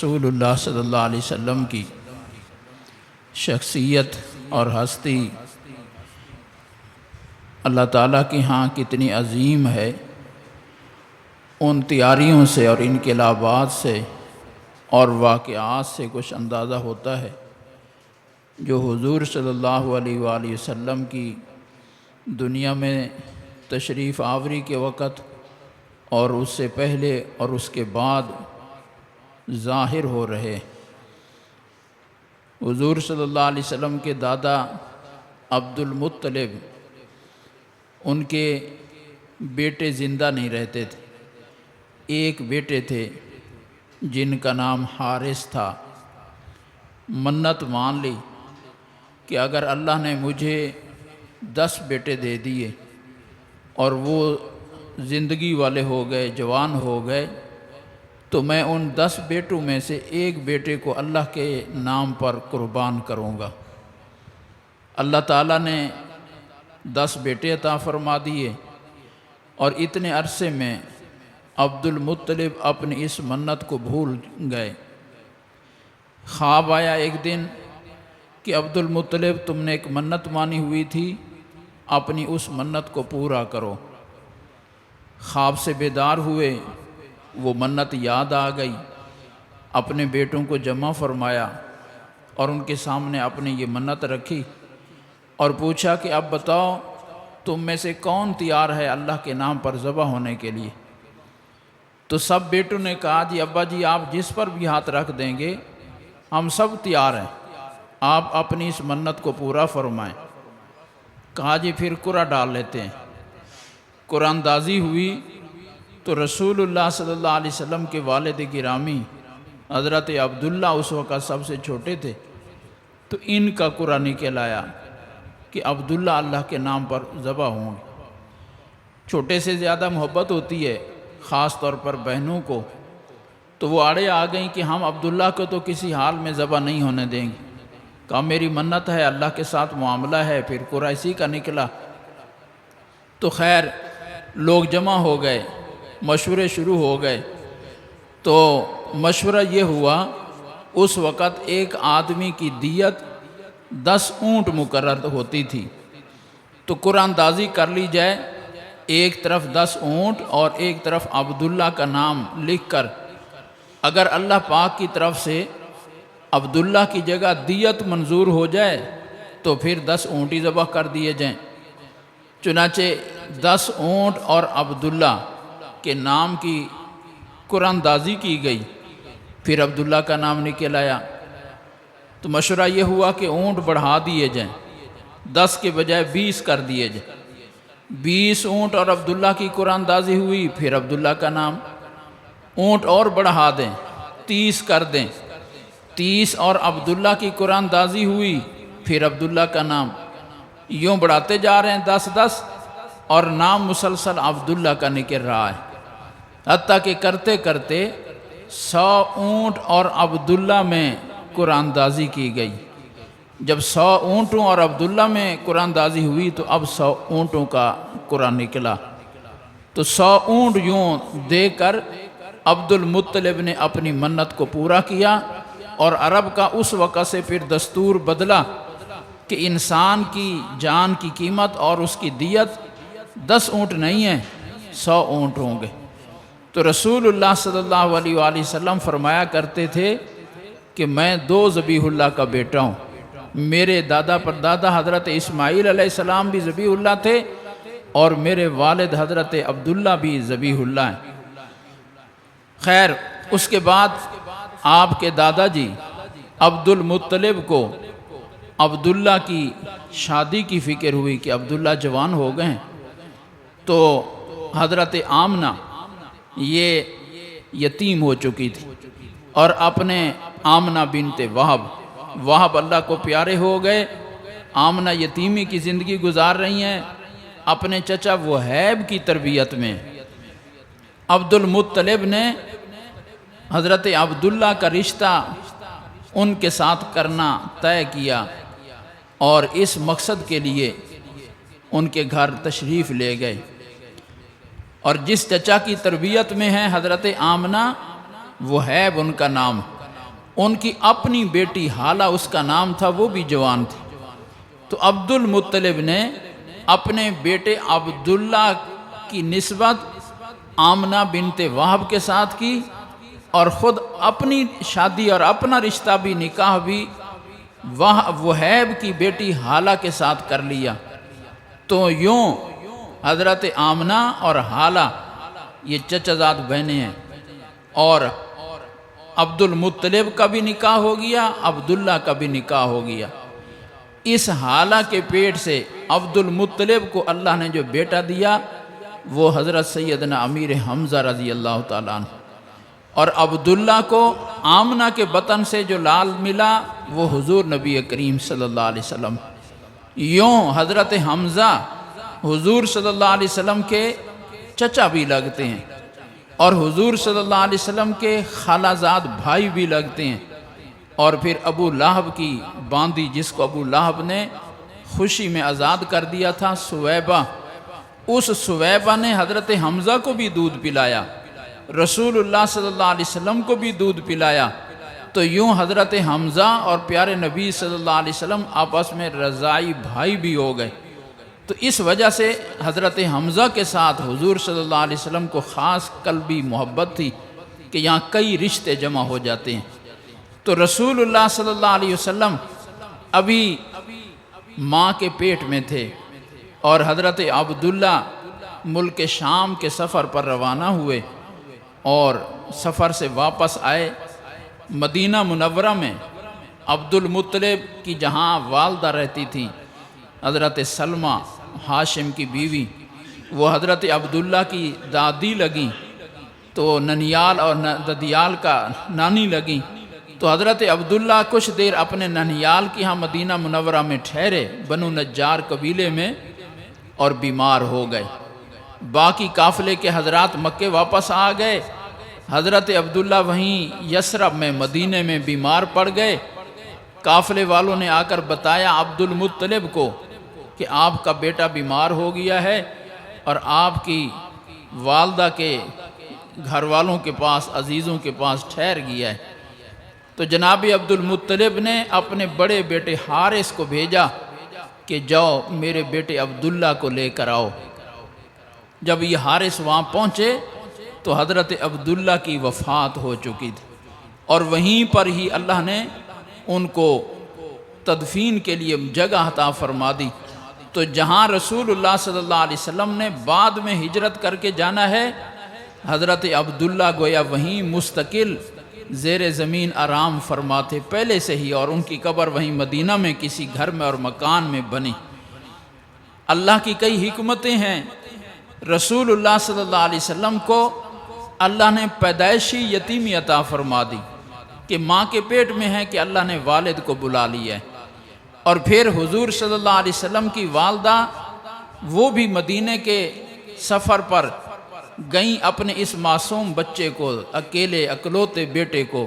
رسول اللہ صلی اللہ علیہ وسلم کی شخصیت اور ہستی اللہ تعالیٰ کے ہاں کتنی عظیم ہے، ان تیاریوں سے اور انقلابات سے اور واقعات سے کچھ اندازہ ہوتا ہے جو حضور صلی اللہ علیہ وآلہ وسلم کی دنیا میں تشریف آوری کے وقت اور اس سے پہلے اور اس کے بعد ظاہر ہو رہے۔ حضور صلی اللہ علیہ وسلم کے دادا عبد المطلب، ان کے بیٹے زندہ نہیں رہتے تھے۔ ایک بیٹے تھے جن کا نام حارث تھا۔ منت مان لی کہ اگر اللہ نے مجھے 10 بیٹے دے دیے اور وہ زندگی والے ہو گئے، جوان ہو گئے، تو میں ان 10 بیٹوں میں سے ایک بیٹے کو اللہ کے نام پر قربان کروں گا۔ اللہ تعالیٰ نے 10 بیٹے عطا فرما دیے، اور اتنے عرصے میں عبد المطلب اپنی اس منت کو بھول گئے۔ خواب آیا ایک دن کہ عبد المطلب، تم نے ایک منت مانی ہوئی تھی، اپنی اس منت کو پورا کرو۔ خواب سے بیدار ہوئے، وہ منت یاد آ گئی، اپنے بیٹوں کو جمع فرمایا اور ان کے سامنے اپنی یہ منت رکھی اور پوچھا کہ اب بتاؤ تم میں سے کون تیار ہے اللہ کے نام پر ذبح ہونے کے لیے؟ تو سب بیٹوں نے کہا جی ابا جی، آپ جس پر بھی ہاتھ رکھ دیں گے ہم سب تیار ہیں، آپ اپنی اس منت کو پورا فرمائیں۔ کہا جی پھر قرعہ ڈال لیتے ہیں۔ قرعہ اندازی ہوئی تو رسول اللہ صلی اللہ علیہ وسلم کے والد گرامی حضرت عبداللہ اس وقت سب سے چھوٹے تھے، تو ان کا قرعہ نکل آیا کہ عبداللہ اللہ کے نام پر ذبح ہوں گے۔ چھوٹے سے زیادہ محبت ہوتی ہے، خاص طور پر بہنوں کو، تو وہ آڑے آ گئیں کہ ہم عبداللہ کو تو کسی حال میں ذبح نہیں ہونے دیں گے۔ کہا میری منت ہے، اللہ کے ساتھ معاملہ ہے، پھر قرعہ اسی کا نکلا۔ تو خیر لوگ جمع ہو گئے، مشورے شروع ہو گئے۔ تو مشورہ یہ ہوا، اس وقت ایک آدمی کی دیت 10 اونٹ مقرر ہوتی تھی، تو قرعہ اندازی کر لی جائے، ایک طرف 10 اونٹ اور ایک طرف عبداللہ کا نام لکھ کر، اگر اللہ پاک کی طرف سے عبداللہ کی جگہ دیت منظور ہو جائے تو پھر 10 اونٹ ہی ذبح کر دیے جائیں۔ چنانچہ 10 اونٹ اور عبداللہ کے نام کی قرعہ اندازی کی گئی، پھر عبداللہ کا نام نکل آیا۔ تو مشورہ یہ ہوا کہ اونٹ بڑھا دیے جائیں، 10 کے بجائے 20 کر دیے جائیں۔ 20 اونٹ اور عبداللہ کی قرعہ اندازی ہوئی، پھر عبداللہ کا نام۔ اونٹ اور بڑھا دیں، 30 کر دیں، 30 اور عبداللہ کی قرعہ اندازی ہوئی، پھر عبداللہ کا نام۔ یوں بڑھاتے جا رہے ہیں 10 اور نام مسلسل عبداللہ کا نکل رہا ہے، حتیٰ کہ کرتے کرتے 100 اونٹ اور عبداللہ میں قرعہ اندازی کی گئی۔ جب 100 اونٹوں اور عبداللہ میں قرعہ اندازی ہوئی تو اب 100 اونٹوں کا قرعہ نکلا۔ تو 100 اونٹ یوں دے کر عبد المطلب نے اپنی منت کو پورا کیا، اور عرب کا اس وقت سے پھر دستور بدلا کہ انسان کی جان کی قیمت اور اس کی دیت 10 اونٹ نہیں ہے، 100 اونٹ ہوں گے۔ تو رسول اللہ صلی اللہ علیہ وآلہ وسلم فرمایا کرتے تھے کہ میں 2 ذبیح اللہ کا بیٹا ہوں، میرے دادا پر دادا حضرت اسماعیل علیہ السلام بھی ذبیح اللہ تھے، اور میرے والد حضرت عبداللہ بھی ذبیح اللہ ہیں۔ خیر اس کے بعد آپ کے دادا جی عبد المطلب کو عبداللہ کی شادی کی فکر ہوئی کہ عبداللہ جوان ہو گئے ہیں، تو حضرت آمنہ یہ یتیم ہو چکی تھی، اور اپنے آمنہ بنت وہب اللہ کو پیارے ہو گئے۔ آمنہ یتیمی کی زندگی گزار رہی ہیں اپنے چچا وہیب کی تربیت میں۔ عبد المطلب نے حضرت عبداللہ کا رشتہ ان کے ساتھ کرنا طے کیا، اور اس مقصد کے لیے ان کے گھر تشریف لے گئے۔ اور جس چچا کی تربیت میں ہے حضرت آمنہ، وہیب ان کا نام، ان کی اپنی بیٹی حالہ اس کا نام تھا، وہ بھی جوان تھی۔ تو عبد المطلب نے اپنے بیٹے عبداللہ کی نسبت آمنہ بنت وہب کے ساتھ کی، اور خود اپنی شادی اور اپنا رشتہ بھی، نکاح بھی وہیب کی بیٹی حالہ کے ساتھ کر لیا۔ تو یوں حضرت آمنہ اور حالہ یہ چچا زاد بہنیں ہیں، اور عبد المطلب کا بھی نکاح ہو گیا، عبداللہ کا بھی نکاح ہو گیا۔ اس حالہ کے پیٹ سے عبد المطلب کو اللہ نے جو بیٹا دیا وہ حضرت سیدنا امیر حمزہ رضی اللہ تعالیٰ عنہ، اور عبداللہ کو آمنہ کے بطن سے جو لال ملا وہ حضور نبی کریم صلی اللہ علیہ وسلم۔ یوں حضرت حمزہ حضور صلی اللہ علیہ وسلم کے چچا بھی لگتے ہیں، اور حضور صلی اللہ علیہ وسلم کے خالہ زاد بھائی بھی لگتے ہیں۔ اور پھر ابو لہب کی باندی، جس کو ابو لہب نے خوشی میں آزاد کر دیا تھا، سویبہ، اس سویبہ نے حضرت حمزہ کو بھی دودھ پلایا، رسول اللہ صلی اللہ علیہ وسلم کو بھی دودھ پلایا۔ تو یوں حضرت حمزہ اور پیارے نبی صلی اللہ علیہ وسلم آپس میں رضاعی بھائی بھی ہو گئے۔ تو اس وجہ سے حضرت حمزہ کے ساتھ حضور صلی اللہ علیہ وسلم کو خاص قلبی محبت تھی کہ یہاں کئی رشتے جمع ہو جاتے ہیں۔ تو رسول اللہ صلی اللہ علیہ وسلم ابھی ماں کے پیٹ میں تھے، اور حضرت عبداللہ ملک شام کے سفر پر روانہ ہوئے، اور سفر سے واپس آئے مدینہ منورہ میں عبد المطلب کی جہاں والدہ رہتی تھیں، حضرت سلمہ ہاشم کی بیوی، وہ حضرت عبداللہ کی دادی لگیں، تو ننیال اور ددیال کا نانی لگیں۔ تو حضرت عبداللہ کچھ دیر اپنے ننیال کی ہاں مدینہ منورہ میں ٹھہرے بنو نجار قبیلے میں، اور بیمار ہو گئے۔ باقی قافلے کے حضرات مکے واپس آ گئے، حضرت عبداللہ وہیں یثرب میں مدینے میں بیمار پڑ گئے۔ قافلے والوں نے آ کر بتایا عبد المطلب کو کہ آپ کا بیٹا بیمار ہو گیا ہے، اور آپ کی والدہ کے گھر والوں کے پاس، عزیزوں کے پاس ٹھہر گیا ہے۔ تو جناب عبد المطلب نے اپنے بڑے بیٹے حارث کو بھیجا کہ جاؤ میرے بیٹے عبداللہ کو لے کر آؤ۔ جب یہ حارث وہاں پہنچے تو حضرت عبداللہ کی وفات ہو چکی تھی، اور وہیں پر ہی اللہ نے ان کو تدفین کے لیے جگہ عطا فرما دی۔ تو جہاں رسول اللہ صلی اللہ علیہ وسلم نے بعد میں ہجرت کر کے جانا ہے، حضرت عبداللہ گویا وہیں مستقل زیر زمین آرام فرماتے پہلے سے ہی، اور ان کی قبر وہیں مدینہ میں کسی گھر میں اور مکان میں بنی۔ اللہ کی کئی حکمتیں ہیں۔ رسول اللہ صلی اللہ علیہ وسلم کو اللہ نے پیدائشی یتیمی عطا فرما دی کہ ماں کے پیٹ میں ہے کہ اللہ نے والد کو بلا لیا ہے، اور پھر حضور صلی اللہ علیہ وسلم کی والدہ وہ بھی مدینے کے سفر پر گئیں، اپنے اس معصوم بچے کو، اکیلے اکلوتے بیٹے کو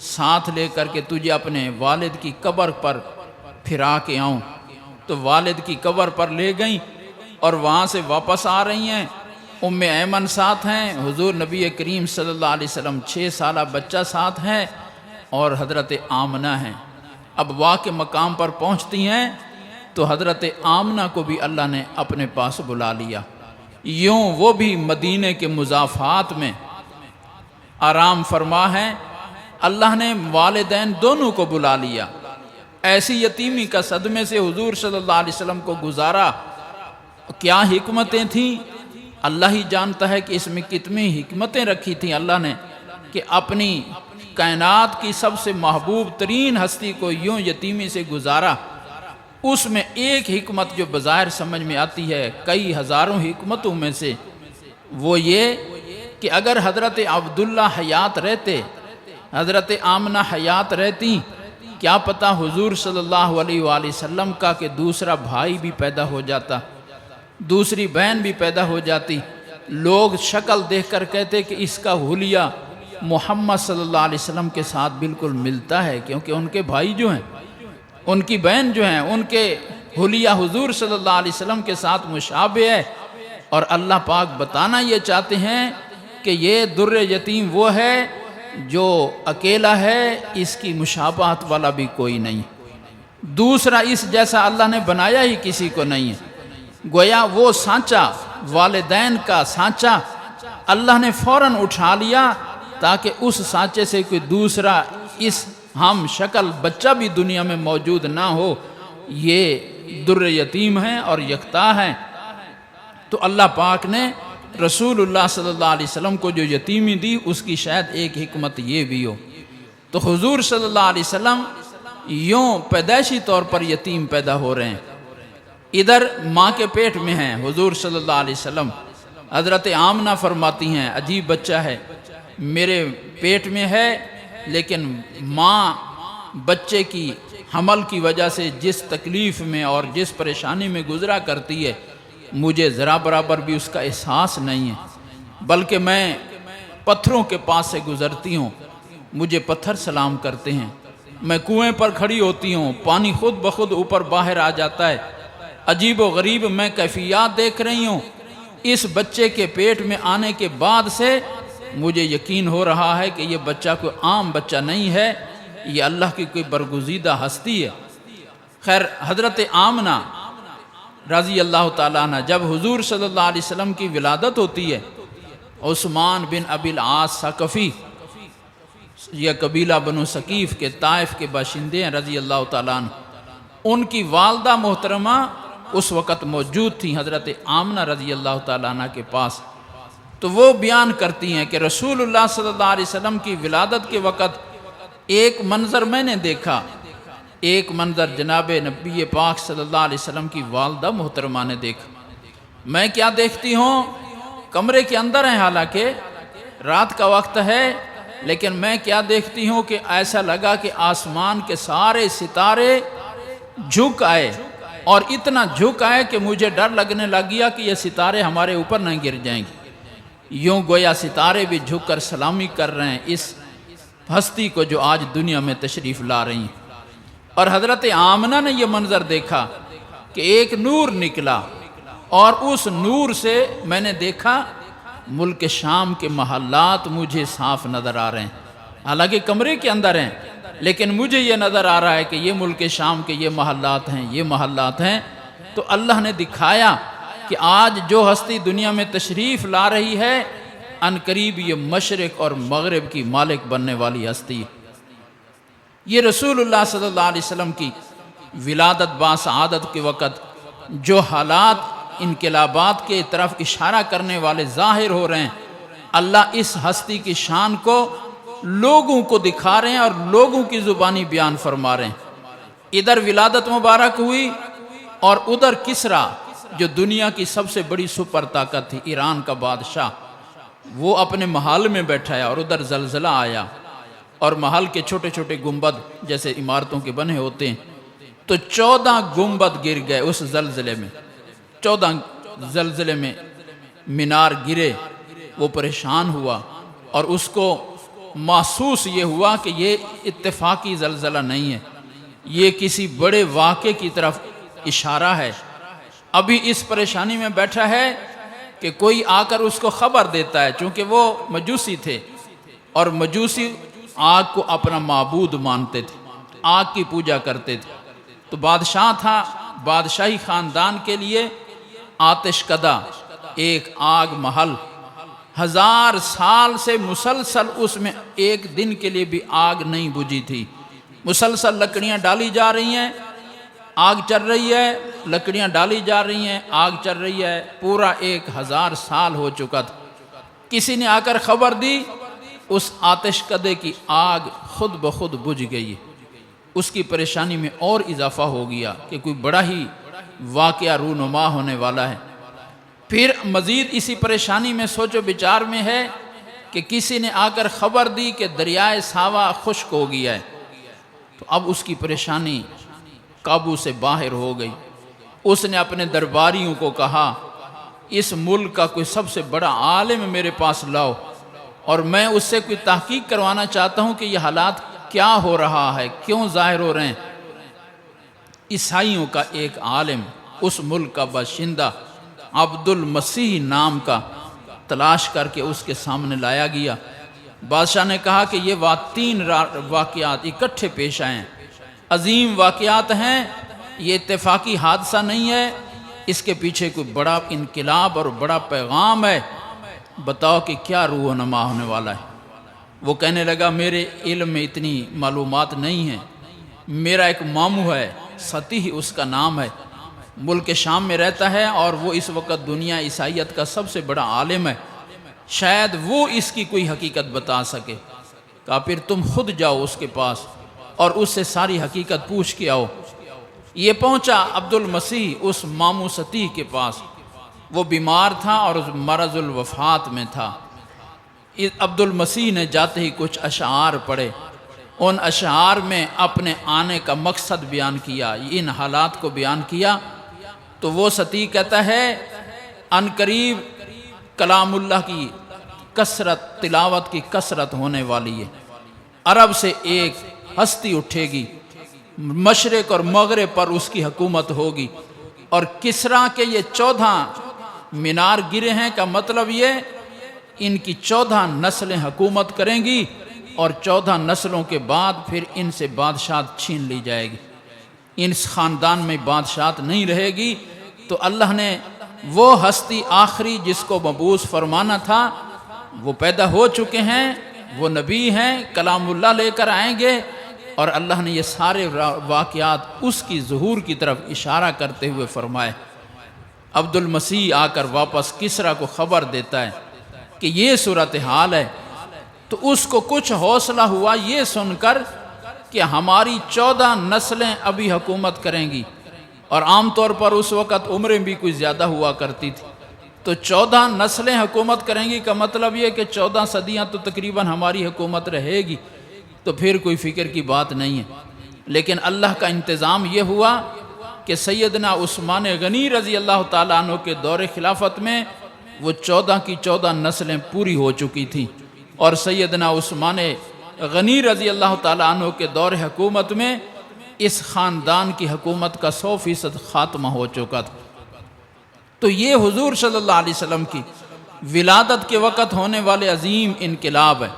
ساتھ لے کر کے تجھے اپنے والد کی قبر پر پھرا کے آؤں۔ تو والد کی قبر پر لے گئیں، اور وہاں سے واپس آ رہی ہیں۔ ام ایمن ساتھ ہیں، حضور نبی کریم صلی اللہ علیہ وسلم 6 سالہ بچہ ساتھ ہیں، اور حضرت آمنہ ہیں۔ اب واقع مقام پر پہنچتی ہیں تو حضرت آمنہ کو بھی اللہ نے اپنے پاس بلا لیا۔ یوں وہ بھی مدینے کے مضافات میں آرام فرما ہے۔ اللہ نے والدین دونوں کو بلا لیا۔ ایسی یتیمی کا صدمے سے حضور صلی اللہ علیہ وسلم کو گزارا۔ کیا حکمتیں تھیں، اللہ ہی جانتا ہے کہ اس میں کتنی حکمتیں رکھی تھیں اللہ نے، کہ اپنی کائنات کی سب سے محبوب ترین ہستی کو یوں یتیمی سے گزارا۔ اس میں ایک حکمت جو بظاہر سمجھ میں آتی ہے کئی ہزاروں حکمتوں میں سے، وہ یہ کہ اگر حضرت عبداللہ حیات رہتے، حضرت آمنہ حیات رہتی، کیا پتہ حضور صلی اللہ علیہ وآلہ وسلم کا کہ دوسرا بھائی بھی پیدا ہو جاتا، دوسری بہن بھی پیدا ہو جاتی۔ لوگ شکل دیکھ کر کہتے کہ اس کا حلیہ محمد صلی اللہ علیہ وسلم کے ساتھ بالکل ملتا ہے، کیونکہ ان کے بھائی جو ہیں، ان کی بہن جو ہیں، ان کے حلیہ حضور صلی اللہ علیہ وسلم کے ساتھ مشابہ ہے۔ اور اللہ پاک بتانا یہ چاہتے ہیں کہ یہ در یتیم وہ ہے جو اکیلا ہے اس کی مشابہت والا بھی کوئی نہیں، دوسرا اس جیسا اللہ نے بنایا ہی کسی کو نہیں ہے۔ گویا وہ سانچہ والدین کا سانچہ اللہ نے فوراً اٹھا لیا تاکہ اس سانچے سے کوئی دوسرا اس ہم شکل بچہ بھی دنیا میں موجود نہ ہو۔ یہ در یتیم ہیں اور یکتا ہیں، تو اللہ پاک نے رسول اللہ صلی اللہ علیہ وسلم کو جو یتیمی دی اس کی شاید ایک حکمت یہ بھی ہو۔ تو حضور صلی اللہ علیہ وسلم یوں پیدائشی طور پر یتیم پیدا ہو رہے ہیں، ادھر ماں کے پیٹ میں ہیں حضور صلی اللہ علیہ وسلم۔ حضرت آمنہ فرماتی ہیں عجیب بچہ ہے، میرے پیٹ میں ہے، لیکن ماں بچے کی حمل کی وجہ سے جس تکلیف میں اور جس پریشانی میں گزرا کرتی ہے مجھے ذرا برابر بھی اس کا احساس نہیں ہے، بلکہ میں پتھروں کے پاس سے گزرتی ہوں، مجھے پتھر سلام کرتے ہیں، میں کنویں پر کھڑی ہوتی ہوں، پانی خود بخود اوپر باہر آ جاتا ہے، عجیب و غریب میں کیفیات دیکھ رہی ہوں۔ اس بچے کے پیٹ میں آنے کے بعد سے مجھے یقین ہو رہا ہے کہ یہ بچہ کوئی عام بچہ نہیں ہے، یہ اللہ کی کوئی برگزیدہ ہستی ہے۔ خیر، حضرت آمنہ رضی اللہ تعالیٰ عنہ جب حضور صلی اللہ علیہ وسلم کی ولادت ہوتی ہے، عثمان بن ابی العاص ثقفی، یہ قبیلہ بنو ثقیف کے طائف کے باشندے ہیں رضی اللہ تعالیٰ عنہ، ان کی والدہ محترمہ اس وقت موجود تھیں حضرت آمنہ رضی اللہ تعالیٰ عنہ کے پاس۔ تو وہ بیان کرتی ہیں کہ رسول اللہ صلی اللہ علیہ وسلم کی ولادت کے وقت ایک منظر میں نے دیکھا، ایک منظر جناب نبی پاک صلی اللہ علیہ وسلم کی والدہ محترمہ نے دیکھا۔ میں کیا دیکھتی ہوں؟ کمرے کے اندر ہیں، حالانکہ رات کا وقت ہے، لیکن میں کیا دیکھتی ہوں کہ ایسا لگا کہ آسمان کے سارے ستارے جھک آئے، اور اتنا جھک آئے کہ مجھے ڈر لگنے لگ گیا کہ یہ ستارے ہمارے اوپر نہ گر جائیں گے۔ یوں گویا ستارے بھی جھک کر سلامی کر رہے ہیں اس ہستی کو جو آج دنیا میں تشریف لا رہی ہیں۔ اور حضرت آمنہ نے یہ منظر دیکھا کہ ایک نور نکلا، اور اس نور سے میں نے دیکھا ملک شام کے محلات مجھے صاف نظر آ رہے ہیں، حالانکہ کمرے کے اندر ہیں، لیکن مجھے یہ نظر آ رہا ہے کہ یہ ملک شام کے یہ محلات ہیں، یہ محلات ہیں۔ تو اللہ نے دکھایا کہ آج جو ہستی دنیا میں تشریف لا رہی ہے ان قریب یہ مشرق اور مغرب کی مالک بننے والی ہستی۔ یہ رسول اللہ صلی اللہ علیہ وسلم کی ولادت باسعادت کے وقت جو حالات انقلابات کے طرف اشارہ کرنے والے ظاہر ہو رہے ہیں، اللہ اس ہستی کی شان کو لوگوں کو دکھا رہے ہیں اور لوگوں کی زبانی بیان فرما رہے ہیں۔ ادھر ولادت مبارک ہوئی اور ادھر کسرا جو دنیا کی سب سے بڑی سپر طاقت تھی، ایران کا بادشاہ، وہ اپنے محل میں بیٹھا ہے، اور ادھر زلزلہ آیا اور محل کے چھوٹے چھوٹے گنبد جیسے عمارتوں کے بنے ہوتے ہیں، تو 14 گنبد گر گئے اس زلزلے میں، 14 زلزلے میں مینار گرے۔ وہ پریشان ہوا اور اس کو محسوس یہ ہوا کہ یہ اتفاقی زلزلہ نہیں ہے، یہ کسی بڑے واقعے کی طرف اشارہ ہے۔ ابھی اس پریشانی میں بیٹھا ہے کہ کوئی آ کر اس کو خبر دیتا ہے، چونکہ وہ مجوسی تھے اور مجوسی آگ کو اپنا معبود مانتے تھے، آگ کی پوجا کرتے تھے۔ تو بادشاہ تھا، بادشاہی خاندان کے لیے آتش کدہ ایک آگ محل، 1000 سال سے مسلسل اس میں ایک دن کے لیے بھی آگ نہیں بجھی تھی، مسلسل لکڑیاں ڈالی جا رہی ہیں، آگ چل رہی ہے، لکڑیاں ڈالی جا رہی ہیں، آگ چل رہی ہے، پورا 1000 سال ہو چکا تھا۔ کسی نے آ کر خبر دی، اس آتش کدے کی آگ خود بخود بجھ گئی۔ اس کی پریشانی میں اور اضافہ ہو گیا کہ کوئی بڑا ہی واقعہ رونما ہونے والا ہے۔ پھر مزید اسی پریشانی میں سوچ و بچار میں ہے کہ کسی نے آ کر خبر دی کہ دریائے ساوا خشک ہو گیا ہے۔ تو اب اس کی پریشانی قابو سے باہر ہو گئی۔ اس نے اپنے درباریوں کو کہا، اس ملک کا کوئی سب سے بڑا عالم میرے پاس لاؤ، اور میں اس سے کوئی تحقیق کروانا چاہتا ہوں کہ یہ حالات کیا ہو رہا ہے، کیوں ظاہر ہو رہے ہیں۔ عیسائیوں کا ایک عالم اس ملک کا باشندہ عبد المسیح نام کا تلاش کر کے اس کے سامنے لایا گیا۔ بادشاہ نے کہا کہ یہ 3 واقعات اکٹھے پیش آئے ہیں، عظیم واقعات ہیں، یہ اتفاقی حادثہ نہیں ہے، اس کے پیچھے کوئی بڑا انقلاب اور بڑا پیغام ہے، بتاؤ کہ کیا رونما ہونے والا ہے۔ وہ کہنے لگا میرے علم میں اتنی معلومات نہیں ہیں، میرا ایک ماموں ہے، سطیح اس کا نام ہے، ملک شام میں رہتا ہے، اور وہ اس وقت دنیا عیسائیت کا سب سے بڑا عالم ہے، شاید وہ اس کی کوئی حقیقت بتا سکے۔ کہا پھر تم خود جاؤ اس کے پاس اور اس سے ساری حقیقت پوچھ کے آؤ۔ یہ پہنچا عبد المسیح اس ماموں سطیح کے پاس، وہ بیمار تھا اور مرض الوفات میں تھا۔ عبد المسیح نے جاتے ہی کچھ اشعار پڑھے، ان اشعار میں اپنے آنے کا مقصد بیان کیا، ان حالات کو بیان کیا۔ تو وہ سطیح کہتا ہے ان قریب کلام اللہ کی کثرت، تلاوت کی کثرت ہونے والی ہے، عرب سے ایک ہستی اٹھے گی، مشرق اور مغرب پر اس کی حکومت ہوگی، اور کسریٰ کے یہ 14 مینار گرے ہیں، کا مطلب یہ ان کی 14 نسلیں حکومت کریں گی، اور 14 نسلوں کے بعد پھر ان سے بادشاہت چھین لی جائے گی، ان خاندان میں بادشاہت نہیں رہے گی۔ تو اللہ نے وہ ہستی آخری جس کو مبعوث فرمانا تھا وہ پیدا ہو چکے ہیں، وہ نبی ہیں، کلام اللہ لے کر آئیں گے، اور اللہ نے یہ سارے واقعات اس کی ظہور کی طرف اشارہ کرتے ہوئے فرمائے۔ عبد المسیح آ کر واپس کسریٰ کو خبر دیتا ہے کہ یہ صورتحال ہے، تو اس کو کچھ حوصلہ ہوا یہ سن کر کہ ہماری 14 نسلیں ابھی حکومت کریں گی، اور عام طور پر اس وقت عمریں بھی کچھ زیادہ ہوا کرتی تھی، تو 14 نسلیں حکومت کریں گی کا مطلب یہ کہ 14 صدیاں تو تقریباً ہماری حکومت رہے گی، تو پھر کوئی فکر کی بات نہیں ہے۔ لیکن اللہ کا انتظام یہ ہوا کہ سیدنا عثمان غنی رضی اللہ تعالیٰ عنہ کے دور خلافت میں وہ 14 کی 14 نسلیں پوری ہو چکی تھیں، اور سیدنا عثمان غنی رضی اللہ تعالیٰ عنہ کے دور حکومت میں اس خاندان کی حکومت کا 100% خاتمہ ہو چکا تھا۔ تو یہ حضور صلی اللہ علیہ وسلم کی ولادت کے وقت ہونے والے عظیم انقلاب ہے۔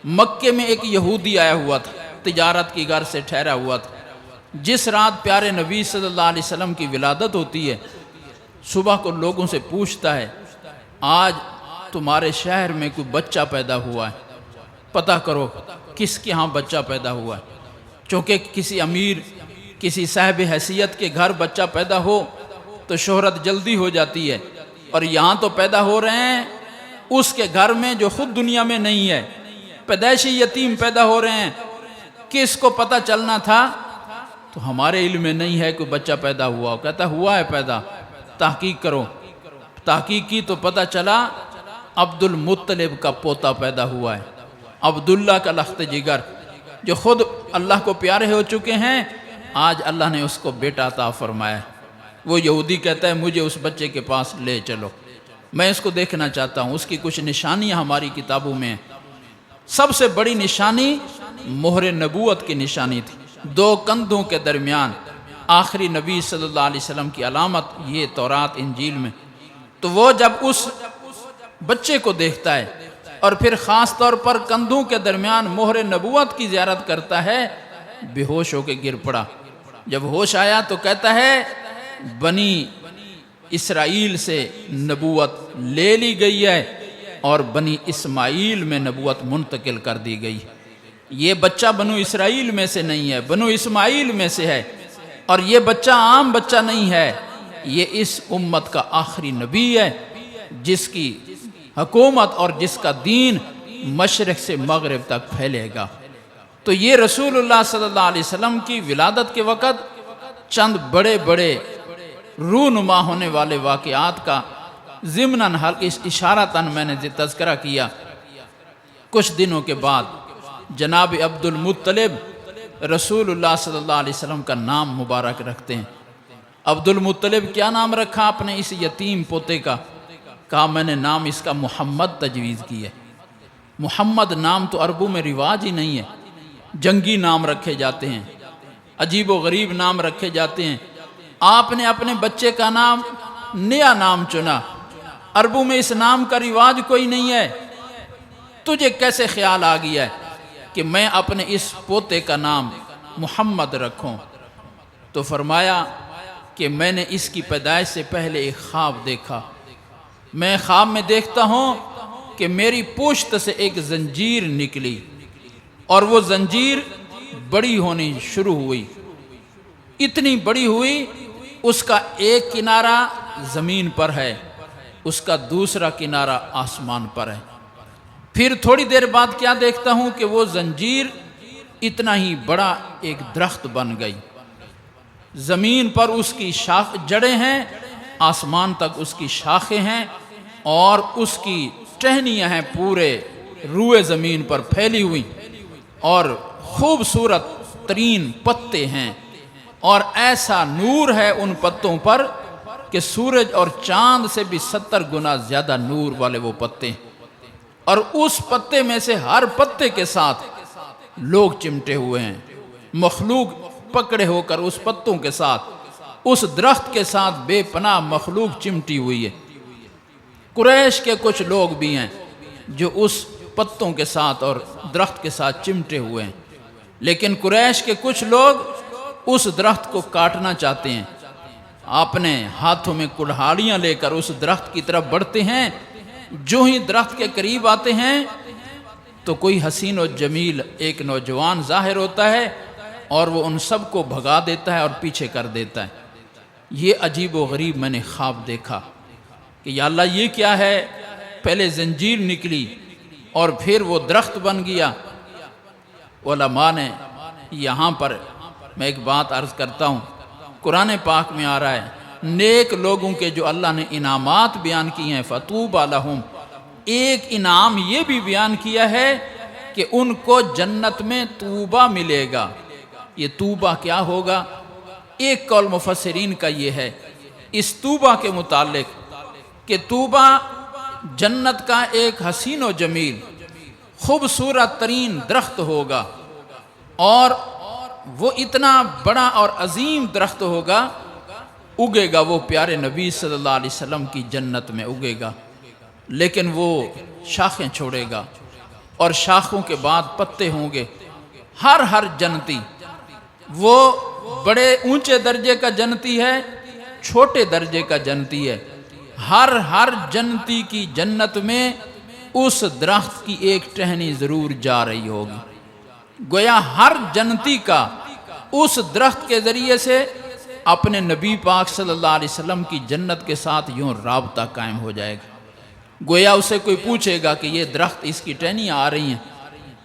مکے میں ایک یہودی آیا ہوا تھا، تجارت کی غرض سے ٹھہرا ہوا تھا۔ جس رات پیارے نبی صلی اللہ علیہ وسلم کی ولادت ہوتی ہے، صبح کو لوگوں سے پوچھتا ہے آج تمہارے شہر میں کوئی بچہ پیدا ہوا ہے، پتہ کرو کس کے ہاں بچہ پیدا ہوا ہے۔ چونکہ کسی امیر، کسی صاحب حیثیت کے گھر بچہ پیدا ہو تو شہرت جلدی ہو جاتی ہے، اور یہاں تو پیدا ہو رہے ہیں اس کے گھر میں جو خود دنیا میں نہیں ہے، پیدائشی یتیم پیدا ہو رہے ہیں۔ کس کو پتہ چلنا تھا؟ تو ہمارے علم میں نہیں ہے کوئی بچہ پیدا ہوا ہو۔ کہتا ہوا ہے پیدا، تحقیق کرو۔ تحقیق کی تو پتہ چلا عبد المطلب کا پوتا پیدا ہوا ہے، عبداللہ کا لخت جگر، جو خود اللہ کو پیارے ہو چکے ہیں، آج اللہ نے اس کو بیٹا عطا فرمایا۔ وہ یہودی کہتا ہے مجھے اس بچے کے پاس لے چلو، میں اس کو دیکھنا چاہتا ہوں، اس کی کچھ نشانیاں ہماری کتابوں میں ہیں۔ سب سے بڑی نشانی مہر نبوت کی نشانی تھی، 2 کندھوں کے درمیان آخری نبی صلی اللہ علیہ وسلم کی علامت یہ تورات انجیل میں۔ تو وہ جب اس بچے کو دیکھتا ہے اور پھر خاص طور پر کندھوں کے درمیان مہر نبوت کی زیارت کرتا ہے، بے ہوش ہو کے گر پڑا۔ جب ہوش آیا تو کہتا ہے بنی اسرائیل سے نبوت لے لی گئی ہے اور بنی اسماعیل میں نبوت منتقل کر دی گئی۔ یہ بچہ بنو اسرائیل میں سے نہیں ہے، بنو اسماعیل میں سے ہے، اور یہ بچہ عام بچہ نہیں ہے، یہ اس امت کا آخری نبی ہے جس کی حکومت اور جس کا دین مشرق سے مغرب تک پھیلے گا۔ تو یہ رسول اللہ صلی اللہ علیہ وسلم کی ولادت کے وقت چند بڑے بڑے رونما ہونے والے واقعات کا ضمناً اشارتاً میں نے تذکرہ کیا۔ کچھ دنوں کے بعد جناب عبد المطلب رسول اللہ صلی اللہ علیہ وسلم کا نام مبارک رکھتے ہیں۔ عبد المطلب کیا نام رکھا اپنے اس یتیم پوتے کا؟ کہا میں نے نام اس کا محمد تجویز کی ہے۔ محمد نام تو عربوں میں رواج ہی نہیں ہے، جنگی نام رکھے جاتے ہیں، عجیب و غریب نام رکھے جاتے ہیں۔ آپ نے اپنے بچے کا نام نیا نام چنا، عربوں میں اس نام کا رواج کوئی نہیں ہے۔ تجھے کیسے خیال آ گیا ہے کہ میں اپنے اس پوتے کا نام محمد رکھوں؟ تو فرمایا کہ میں نے اس کی پیدائش سے پہلے ایک خواب دیکھا، میں خواب میں دیکھتا ہوں کہ میری پشت سے ایک زنجیر نکلی اور وہ زنجیر بڑی ہونی شروع ہوئی، اتنی بڑی ہوئی اس کا ایک کنارہ زمین پر ہے، اس کا دوسرا کنارہ آسمان پر ہے۔ پھر تھوڑی دیر بعد کیا دیکھتا ہوں کہ وہ زنجیر اتنا ہی بڑا ایک درخت بن گئی، زمین پر اس کی جڑیں ہیں، آسمان تک اس کی شاخیں ہیں اور اس کی ٹہنیاں ہیں پورے روئے زمین پر پھیلی ہوئی، اور خوبصورت ترین پتے ہیں، اور ایسا نور ہے ان پتوں پر کہ سورج اور چاند سے بھی 70 گنا زیادہ نور والے وہ پتے ہیں، اور اس پتے میں سے ہر پتے کے ساتھ لوگ چمٹے ہوئے ہیں، مخلوق پکڑے ہو کر اس پتوں کے ساتھ، اس درخت کے ساتھ بے پناہ مخلوق چمٹی ہوئی ہے۔ قریش کے کچھ لوگ بھی ہیں جو اس پتوں کے ساتھ اور درخت کے ساتھ چمٹے ہوئے ہیں، لیکن قریش کے کچھ لوگ اس درخت کو کاٹنا چاہتے ہیں، اپنے ہاتھوں میں کلہاڑیاں لے کر اس درخت کی طرف بڑھتے ہیں، جو ہی درخت کے قریب آتے ہیں تو کوئی حسین و جمیل ایک نوجوان ظاہر ہوتا ہے اور وہ ان سب کو بھگا دیتا ہے اور پیچھے کر دیتا ہے۔ یہ عجیب و غریب میں نے خواب دیکھا کہ یا اللہ یہ کیا ہے، پہلے زنجیر نکلی اور پھر وہ درخت بن گیا۔ علماء نے یہاں پر میں ایک بات عرض کرتا ہوں، قرآن پاک میں آ رہا ہے نیک لوگوں کے جو اللہ نے انعامات بیان کی ہیں فَطُوبَى لَهُمْ، ایک انعام یہ بھی بیان کیا ہے کہ ان کو جنت میں طوبہ ملے گا۔ یہ طوبہ کیا ہوگا؟ ایک قول مفسرین کا یہ ہے اس طوبہ کے متعلق کہ طوبہ جنت کا ایک حسین و جمیل خوبصورت ترین درخت ہوگا، اور وہ اتنا بڑا اور عظیم درخت ہوگا، اگے گا وہ پیارے نبی صلی اللہ علیہ وسلم کی جنت میں اگے گا، لیکن وہ شاخیں چھوڑے گا اور شاخوں کے بعد پتے ہوں گے۔ ہر جنتی، وہ بڑے اونچے درجے کا جنتی ہے، چھوٹے درجے کا جنتی ہے، ہر جنتی کی جنت میں اس درخت کی ایک ٹہنی ضرور جا رہی ہوگی۔ گویا ہر جنتی کا اس درخت کے ذریعے سے اپنے نبی پاک صلی اللہ علیہ وسلم کی جنت کے ساتھ یوں رابطہ قائم ہو جائے گا۔ گویا اسے کوئی پوچھے گا کہ یہ درخت اس کی ٹہنیاں آ رہی ہیں،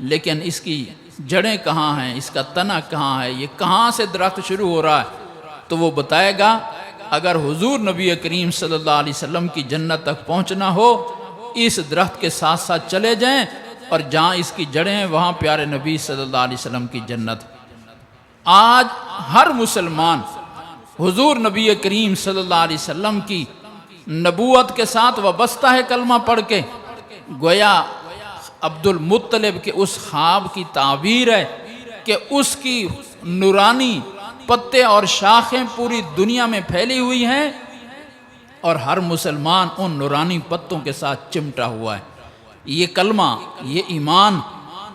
لیکن اس کی جڑیں کہاں ہیں، اس کا تنا کہاں ہے، یہ کہاں سے درخت شروع ہو رہا ہے، تو وہ بتائے گا اگر حضور نبی کریم صلی اللہ علیہ وسلم کی جنت تک پہنچنا ہو اس درخت کے ساتھ ساتھ چلے جائیں، اور جہاں اس کی جڑیں ہیں وہاں پیارے نبی صلی اللہ علیہ وسلم کی جنت۔ آج ہر مسلمان حضور نبی کریم صلی اللہ علیہ وسلم کی نبوت کے ساتھ وابستہ ہے کلمہ پڑھ کے۔ گویا عبد المطلب کے اس خواب کی تعبیر ہے کہ اس کی نورانی پتے اور شاخیں پوری دنیا میں پھیلی ہوئی ہیں، اور ہر مسلمان ان نورانی پتوں کے ساتھ چمٹا ہوا ہے۔ یہ کلمہ، یہ ایمان،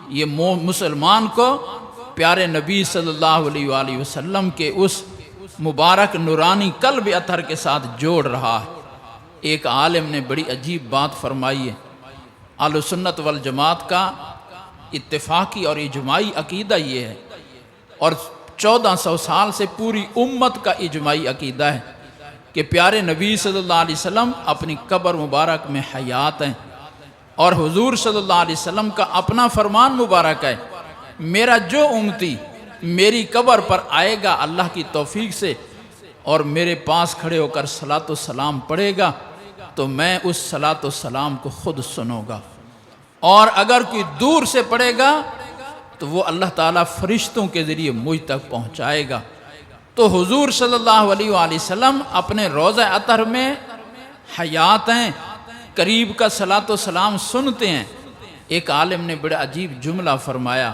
یہ مسلمان کو پیارے نبی صلی اللہ علیہ وآلہ وسلم کے اس مبارک نورانی قلب اطہر کے ساتھ جوڑ رہا ہے۔ ایک عالم نے بڑی عجیب بات فرمائی ہے، اہل سنت والجماعت کا اتفاقی اور اجماعی عقیدہ یہ ہے، اور 1400 سال سے پوری امت کا اجماعی عقیدہ ہے کہ پیارے نبی صلی اللہ علیہ وسلم اپنی قبر مبارک میں حیات ہیں، اور حضور صلی اللہ علیہ وسلم کا اپنا فرمان مبارک ہے، میرا جو امتی میری قبر پر آئے گا اللہ کی توفیق سے اور میرے پاس کھڑے ہو کر صلاۃ و سلام پڑھے گا تو میں اس صلاۃ و سلام کو خود سنوں گا، اور اگر کوئی دور سے پڑھے گا تو وہ اللہ تعالیٰ فرشتوں کے ذریعے مجھ تک پہنچائے گا۔ تو حضور صلی اللہ علیہ وآلہ وسلم اپنے روضہ اطہر میں حیات ہیں، قریب کا صلاۃ و سلام سنتے ہیں۔ ایک عالم نے بڑا عجیب جملہ فرمایا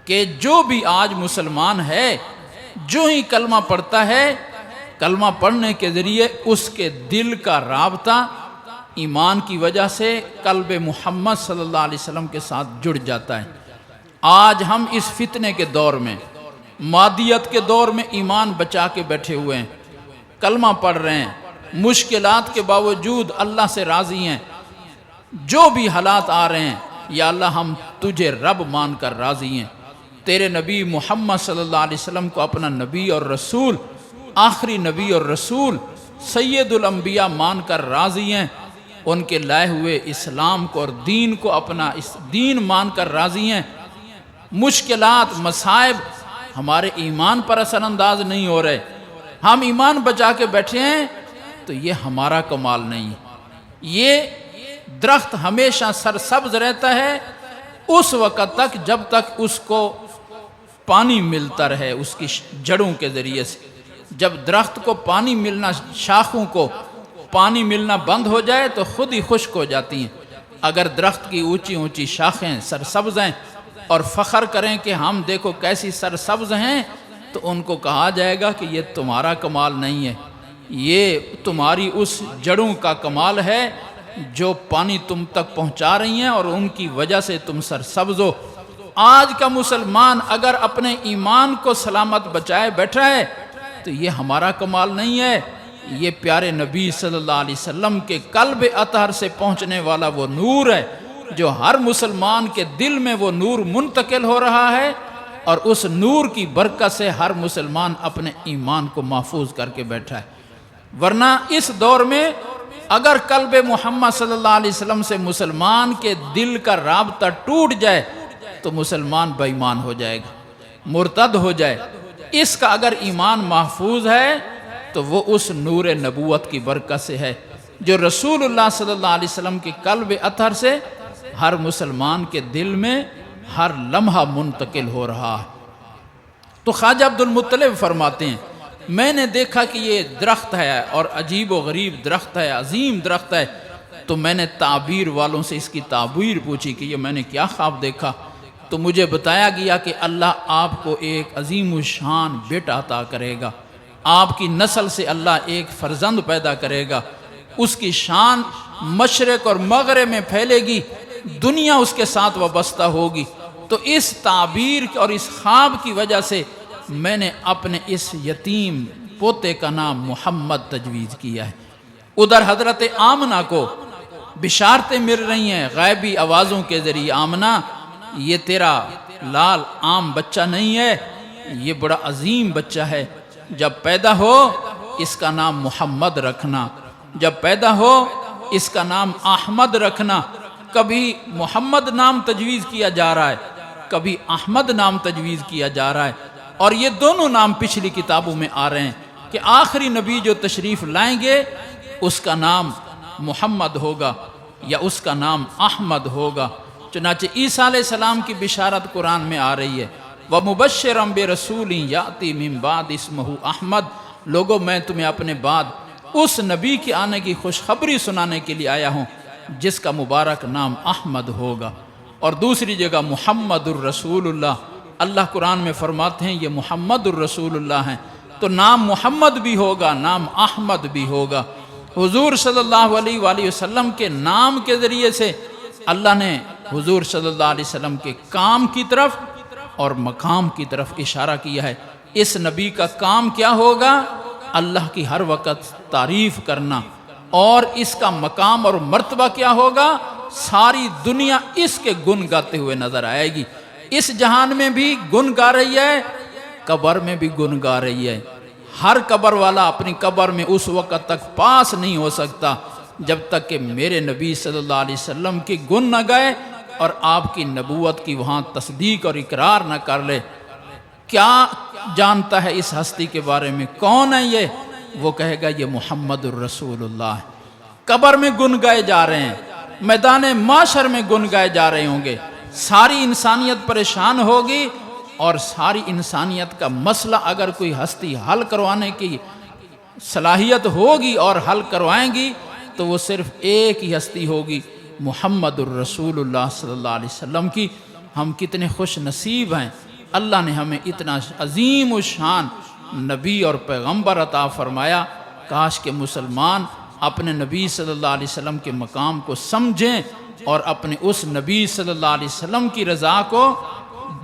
کہ جو بھی آج مسلمان ہے، جو ہی کلمہ پڑھتا ہے، کلمہ پڑھنے کے ذریعے اس کے دل کا رابطہ ایمان کی وجہ سے قلب محمد صلی اللہ علیہ وسلم کے ساتھ جڑ جاتا ہے۔ آج ہم اس فتنے کے دور میں، مادیت کے دور میں ایمان بچا کے بیٹھے ہوئے ہیں، کلمہ پڑھ رہے ہیں، مشکلات کے باوجود اللہ سے راضی ہیں، جو بھی حالات آ رہے ہیں، یا اللہ ہم تجھے رب مان کر راضی ہیں، تیرے نبی محمد صلی اللہ علیہ وسلم کو اپنا نبی اور رسول، آخری نبی اور رسول، سید الانبیاء مان کر راضی ہیں، ان کے لائے ہوئے اسلام کو اور دین کو اپنا اس دین مان کر راضی ہیں۔ مشکلات، مصائب ہمارے ایمان پر اثر انداز نہیں ہو رہے، ہم ایمان بچا کے بیٹھے ہیں، تو یہ ہمارا کمال نہیں ہے۔ یہ درخت ہمیشہ سرسبز رہتا ہے اس وقت تک جب تک اس کو پانی ملتا رہے اس کی جڑوں کے ذریعے سے۔ جب درخت کو پانی ملنا، شاخوں کو پانی ملنا بند ہو جائے تو خود ہی خشک ہو جاتی ہیں۔ اگر درخت کی اونچی اونچی شاخیں سرسبز ہیں اور فخر کریں کہ ہم دیکھو کیسی سرسبز ہیں، تو ان کو کہا جائے گا کہ یہ تمہارا کمال نہیں ہے، یہ تمہاری اس جڑوں کا کمال ہے جو پانی تم تک پہنچا رہی ہیں اور ان کی وجہ سے تم سرسبز ہو۔ آج کا مسلمان اگر اپنے ایمان کو سلامت بچائے بیٹھا ہے تو یہ ہمارا کمال نہیں ہے، یہ پیارے نبی صلی اللہ علیہ وسلم کے قلب اطہر سے پہنچنے والا وہ نور ہے جو ہر مسلمان کے دل میں وہ نور منتقل ہو رہا ہے، اور اس نور کی برکت سے ہر مسلمان اپنے ایمان کو محفوظ کر کے بیٹھا ہے۔ ورنہ اس دور میں اگر قلب محمد صلی اللہ علیہ وسلم سے مسلمان کے دل کا رابطہ ٹوٹ جائے تو مسلمان بے ایمان ہو جائے گا، مرتد ہو جائے۔ اس کا اگر ایمان محفوظ ہے تو وہ اس نور نبوت کی برکت سے ہے جو رسول اللہ صلی اللہ علیہ وسلم کے قلب اطہر سے ہر مسلمان کے دل میں ہر لمحہ منتقل ہو رہا ہے۔ تو خواجہ عبدالمطلب فرماتے ہیں، میں نے دیکھا کہ یہ درخت ہے اور عجیب و غریب درخت ہے، عظیم درخت ہے، تو میں نے تعبیر والوں سے اس کی تعبیر پوچھی کہ یہ میں نے کیا خواب دیکھا، تو مجھے بتایا گیا کہ اللہ آپ کو ایک عظیم الشان بیٹا عطا کرے گا، آپ کی نسل سے اللہ ایک فرزند پیدا کرے گا، اس کی شان مشرق اور مغرب میں پھیلے گی، دنیا اس کے ساتھ وابستہ ہوگی۔ تو اس تعبیر اور اس خواب کی وجہ سے میں نے اپنے اس یتیم پوتے کا نام محمد تجویز کیا ہے۔ ادھر حضرت آمنہ کو بشارتیں مل رہی ہیں غیبی آوازوں کے ذریعے، آمنہ یہ تیرا لال عام بچہ نہیں ہے، یہ بڑا عظیم بچہ ہے، جب پیدا ہو اس کا نام محمد رکھنا، جب پیدا ہو اس کا نام احمد رکھنا۔ کبھی محمد نام تجویز کیا جا رہا ہے، کبھی احمد نام تجویز کیا جا رہا ہے، اور یہ دونوں نام پچھلی کتابوں میں آ رہے ہیں کہ آخری نبی جو تشریف لائیں گے اس کا نام محمد ہوگا یا اس کا نام احمد ہوگا۔ چنانچہ عیسیٰ علیہ السلام کی بشارت قرآن میں آ رہی ہے، وَمُبَشِّرًا بِرَسُولٍ يَأْتِي مِن بَعْدِ اسْمُهُ احمد۔ لوگو میں تمہیں اپنے بعد اس نبی کے آنے کی خوشخبری سنانے کے لیے آیا ہوں جس کا مبارک نام احمد ہوگا۔ اور دوسری جگہ محمد الرسول اللہ، اللہ قرآن میں فرماتے ہیں یہ محمد الرسول اللہ ہیں، تو نام محمد بھی ہوگا، نام احمد بھی ہوگا۔ حضور صلی اللہ علیہ وآلہ وسلم کے نام کے ذریعے سے اللہ نے حضور صلی اللہ علیہ وسلم کے کام کی طرف اور مقام کی طرف اشارہ کیا ہے۔ اس نبی کا کام کیا ہوگا؟ اللہ کی ہر وقت تعریف کرنا، اور اس کا مقام اور مرتبہ کیا ہوگا؟ ساری دنیا اس کے گن گاتے ہوئے نظر آئے گی۔ اس جہان میں بھی گن گا رہی ہے، قبر میں بھی گن گا رہی ہے۔ ہر قبر والا اپنی قبر میں اس وقت تک پاس نہیں ہو سکتا جب تک کہ میرے نبی صلی اللہ علیہ وسلم کی گن نہ گائے اور آپ کی نبوت کی وہاں تصدیق اور اقرار نہ کر لے۔ کیا جانتا ہے اس ہستی کے بارے میں؟ کون ہے یہ؟ وہ کہے گا یہ محمد الرسول اللہ ہے۔ قبر میں گن گائے جا رہے ہیں، میدان معاشر میں گن گائے جا رہے ہوں گے، ساری انسانیت پریشان ہوگی، اور ساری انسانیت کا مسئلہ اگر کوئی ہستی حل کروانے کی صلاحیت ہوگی اور حل کروائیں گی تو وہ صرف ایک ہی ہستی ہوگی، محمد الرسول اللہ صلی اللہ علیہ وسلم کی۔ ہم کتنے خوش نصیب ہیں، اللہ نے ہمیں اتنا عظیم الشان نبی اور پیغمبر عطا فرمایا۔ کاش کہ مسلمان اپنے نبی صلی اللہ علیہ وسلم کے مقام کو سمجھیں اور اپنے اس نبی صلی اللہ علیہ وسلم کی رضا کو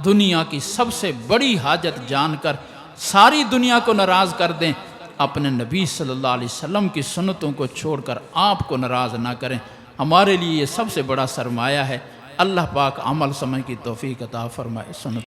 دنیا کی سب سے بڑی حاجت جان کر ساری دنیا کو ناراض کر دیں، اپنے نبی صلی اللہ علیہ وسلم کی سنتوں کو چھوڑ کر آپ کو ناراض نہ کریں۔ ہمارے لیے یہ سب سے بڑا سرمایہ ہے۔ اللہ پاک عمل سمجھ کی توفیق عطا فرمائے۔ سنت